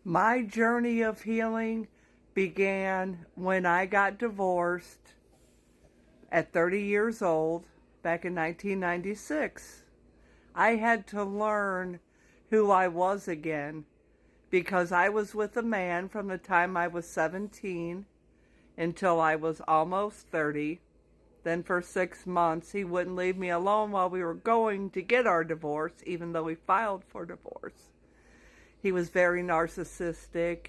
My journey of healing began when I got divorced at 30 years old back in 1996. I had to learn who I was again because I was with a man from the time I was 17 until I was almost 30. Then for 6 months, he wouldn't leave me alone while we were going to get our divorce, even though we filed for divorce. He was very narcissistic.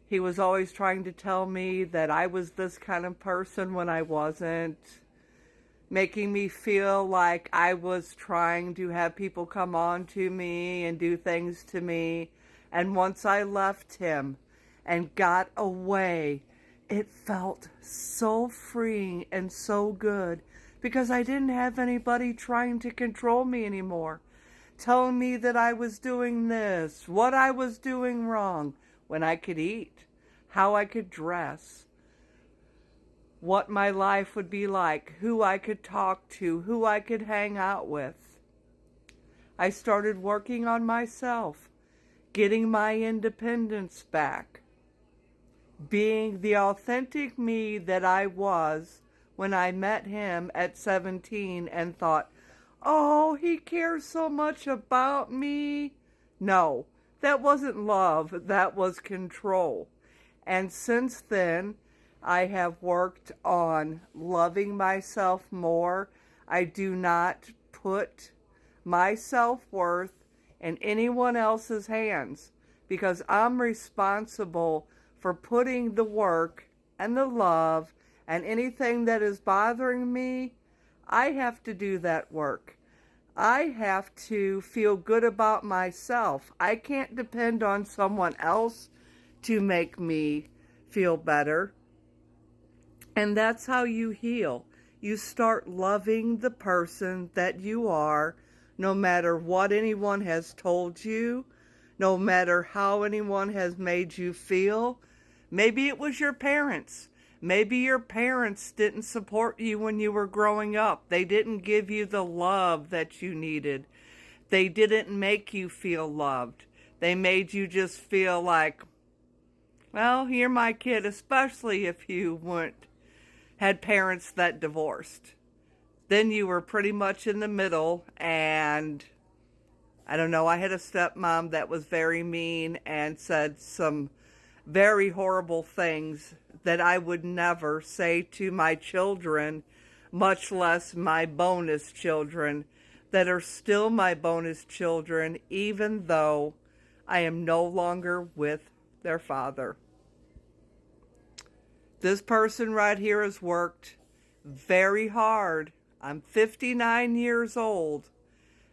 He was always trying to tell me that I was this kind of person when I wasn't, making me feel like I was trying to have people come on to me and do things to me. And once I left him and got away, it felt so freeing and so good because I didn't have anybody trying to control me anymore, telling me that I was doing this, what I was doing wrong, when I could eat, how I could dress, what my life would be like, who I could talk to, who I could hang out with. I started working on myself, getting my independence back, being the authentic me that I was when I met him at 17 and thought, oh, he cares so much about me. No, that wasn't love, that was control. And since then, I have worked on loving myself more. I do not put my self-worth in anyone else's hands because I'm responsible for putting the work and the love and anything that is bothering me. I have to do that work. I have to feel good about myself. I can't depend on someone else to make me feel better. And that's how you heal. You start loving the person that you are, no matter what anyone has told you, no matter how anyone has made you feel. Maybe it was your parents. Maybe your parents didn't support you when you were growing up. They didn't give you the love that you needed. They didn't make you feel loved. They made you just feel like, well, you're my kid, especially if you had parents that divorced. Then you were pretty much in the middle, and I don't know, I had a stepmom that was very mean and said some very horrible things that I would never say to my children, much less my bonus children, that are still my bonus children, even though I am no longer with their father. This person right here has worked very hard. I'm 59 years old,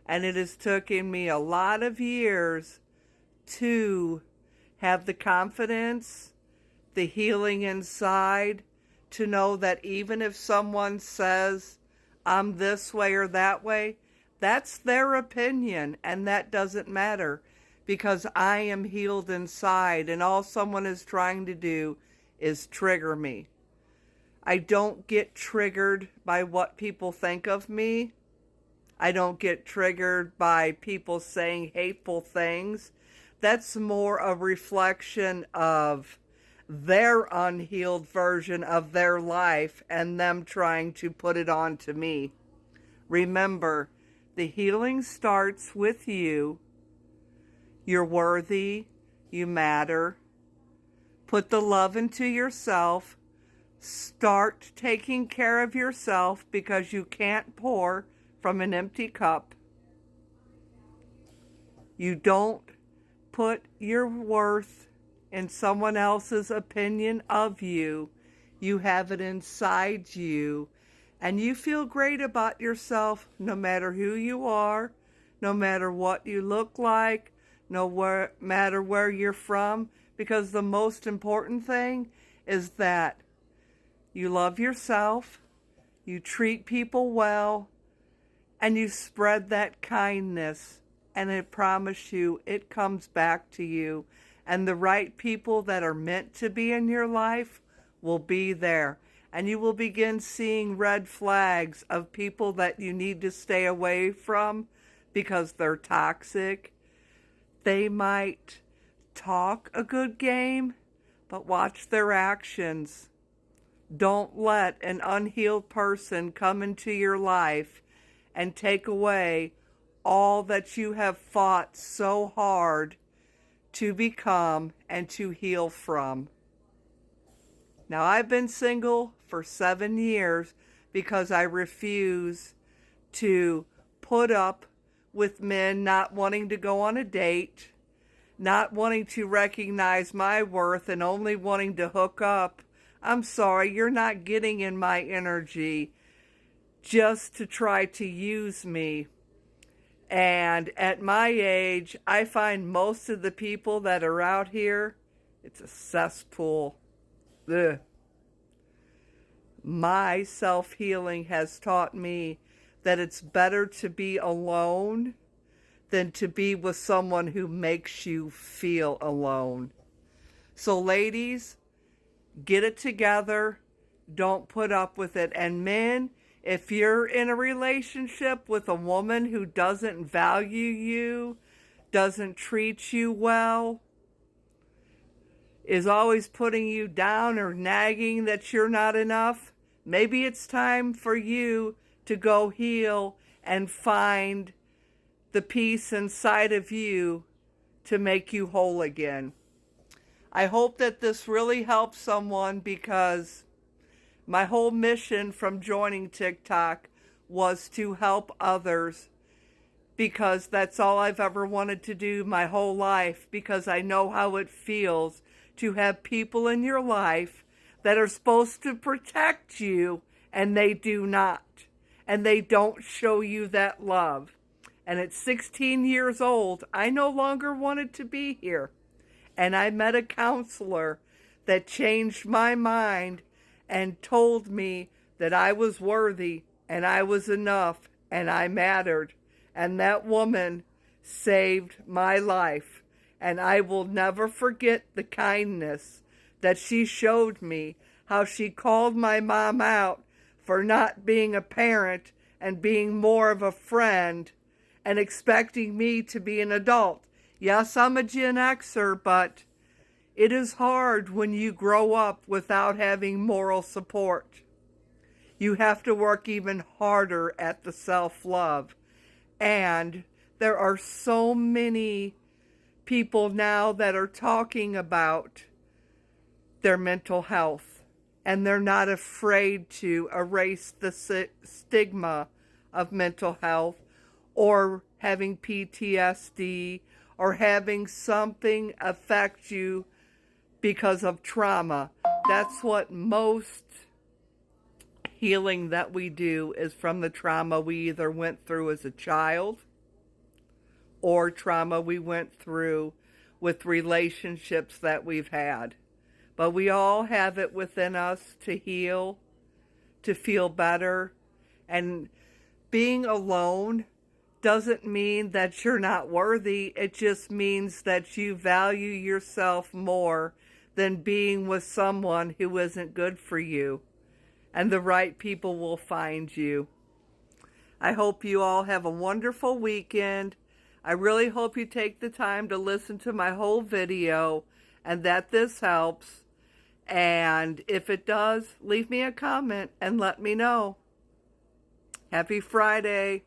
and it has taken me a lot of years to have the confidence, the healing inside, to know that even if someone says, I'm this way or that way, that's their opinion, and that doesn't matter because I am healed inside, and all someone is trying to do is trigger me. I don't get triggered by what people think of me. I don't get triggered by people saying hateful things. That's more a reflection of their unhealed version of their life and them trying to put it on to me. Remember, the healing starts with you. You're worthy. You matter. Put the love into yourself. Start taking care of yourself because you can't pour from an empty cup. You don't put your worth in someone else's opinion of you. You have it inside you, and you feel great about yourself no matter who you are, no matter what you look like, no matter where you're from, because the most important thing is that you love yourself, you treat people well, and you spread that kindness, and I promise you, it comes back to you. And the right people that are meant to be in your life will be there. And you will begin seeing red flags of people that you need to stay away from because they're toxic. They might talk a good game, but watch their actions. Don't let an unhealed person come into your life and take away all that you have fought so hard to become and to heal from. Now, I've been single for 7 years because I refuse to put up with men not wanting to go on a date, not wanting to recognize my worth, and only wanting to hook up. I'm sorry, you're not getting in my energy just to try to use me. And at my age, I find most of the people that are out here, it's a cesspool. Ugh. My self-healing has taught me that it's better to be alone than to be with someone who makes you feel alone. So ladies, get it together. Don't put up with it. And men, if you're in a relationship with a woman who doesn't value you, doesn't treat you well, is always putting you down or nagging that you're not enough, maybe it's time for you to go heal and find the peace inside of you to make you whole again. I hope that this really helps someone, because my whole mission from joining TikTok was to help others, because that's all I've ever wanted to do my whole life, because I know how it feels to have people in your life that are supposed to protect you and they do not. And they don't show you that love. And at 16 years old, I no longer wanted to be here. And I met a counselor that changed my mind and told me that I was worthy and I was enough and I mattered. And that woman saved my life. And I will never forget the kindness that she showed me, how she called my mom out for not being a parent and being more of a friend and expecting me to be an adult. Yes, I'm a Gen Xer, but it is hard when you grow up without having moral support. You have to work even harder at the self-love. And there are so many people now that are talking about their mental health, and they're not afraid to erase the stigma of mental health or having PTSD or having something affect you because of trauma. That's what most healing that we do is from the trauma we either went through as a child or trauma we went through with relationships that we've had. But we all have it within us to heal, to feel better. And being alone doesn't mean that you're not worthy. It just means that you value yourself more than being with someone who isn't good for you. And the right people will find you. I hope you all have a wonderful weekend. I really hope you take the time to listen to my whole video and that this helps. And if it does, leave me a comment and let me know. Happy Friday.